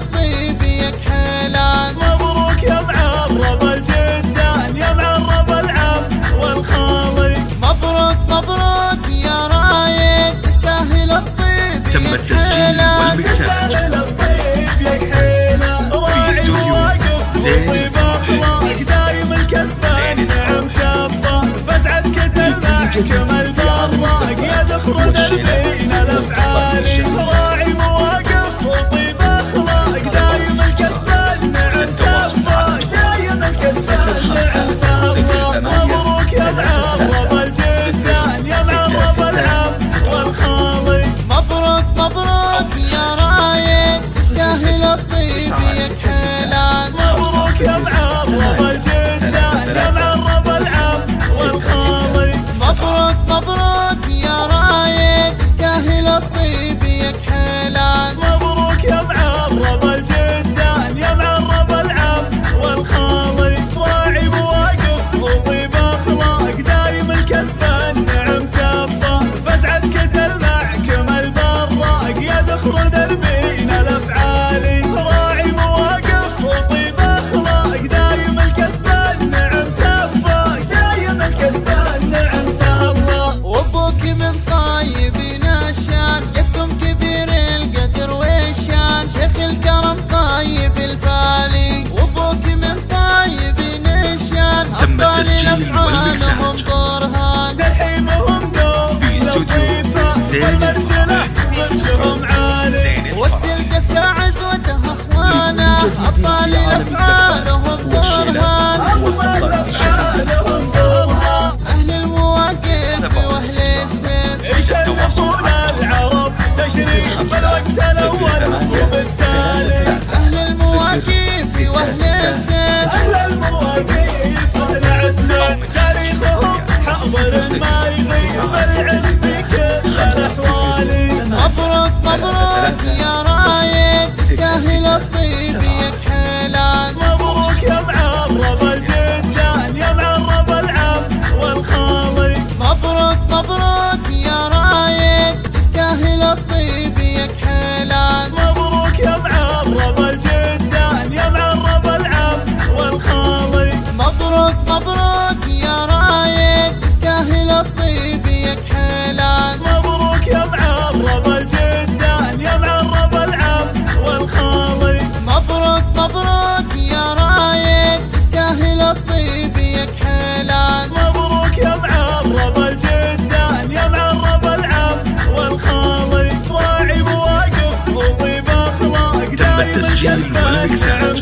الطيب يكحلان. مبروك يا معرب الجدان يا معرب العم والخالق. مبروك مبروك يا رايد تستاهل الطيب. تم التسجيل والمكساج في استوديو زين اخلاق دايم الكسبان نعم سبه فاسعد كتل محكم الفراق يا ذخر دربين الافعال. راعي مواقف وطيب اخلاق دايم الكسبان نعم سبه دايم الكسبان نعم سبه. مبروك يا معرب الجدان يا معرب العم والخالق. مبروك مبروك يا رايد تستاهل الطيب يكحلان. مبروك يا معرب الجدان يا معرب العم والخالق. مبروك مبروك يا رايد تستاهل الطيب يكحلان. مبروك يا معرب الجدان يا معرب العم والخالق. راعي مواقف وطيب اخلاق دايم الكسبان نعم سبه فاسعد كتل محكم البراق يا ذخر دربين الافعال. راعي مواقف وطيب اخلاق دايم الكسبان نعم سبه دايم الكسبان نعم سبه. وابوك من طيبين الشان جدكم كبير القدر والشان شيخ الكرم طيب الفالي. وابوك من طيبين الشان تم التسجيل والمكساج ترحيبهم دوم في استوديو زين الفرح. وجههم عالي وتلقى ساعد وتها اخوانا ابطال الافعال وهم برهان. افعالهم برهان اهل المواقف واهل السيف يشرفون العرب تشريف بالوقت الاول وبالتالي. اهل المواقف واهل السيف اهل المواقف واهل عسنا تاريخهم حاضر ما يغيب العز في كل الاحوال. مبروك مبروك يا رايد تستاهل الطيب يكحلان. مبروك يا معرب الجدان يا معرب العم والخالق. مبروك مبروك يا رايد تستاهل الطيب يكحلان. مبروك يا معرب الجدان يا معرب العم والخالق. مبروك مبروك يا رايد تستاهل الطيب يكحلان. مبروك يا معرب الجدان يا معرب العم والخالق. مبروك مبروك يا رايد تستاهل الطيب يكحلان. مبروك يا معرب الجدان يا معرب العم والخالق. راعي مواقف وطيب اخلاق تم التسجيل والمكساج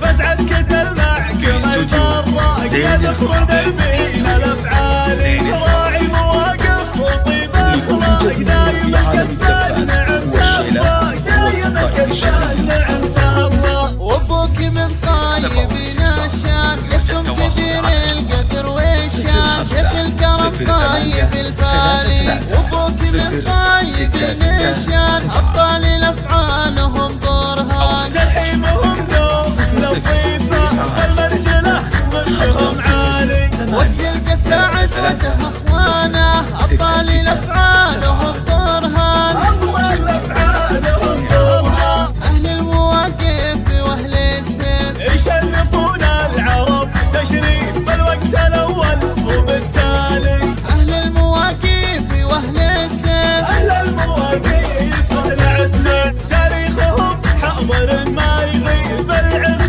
فاسعد كتل محكم البراق يا ذخر دربين الافعال. راعي مواقف وطيب اخلاق دايم الكسبان نعم سبه دايم الكسبان نعم سبه. وابوك من طيبين الشان جدكم كبير القدر والشان شيخ الكرم طيب الفالي. وابوك من طيبين الشان ابطال الافعال وهم برهان. ترحيبهم دوم لطيفه والمرجله وجههم عالي وتلقى ساعد وتها اخوانا ابطال الافعال وهم برهان. افضل افعالهم برهان اهل المواقف واهل السيف يشرفون العرب تشريف بالوقت الاول وبالتالي. اهل المواقف واهل السيف اهل المواقف واهل عسنا تاريخهم حاضر ما يغيب العز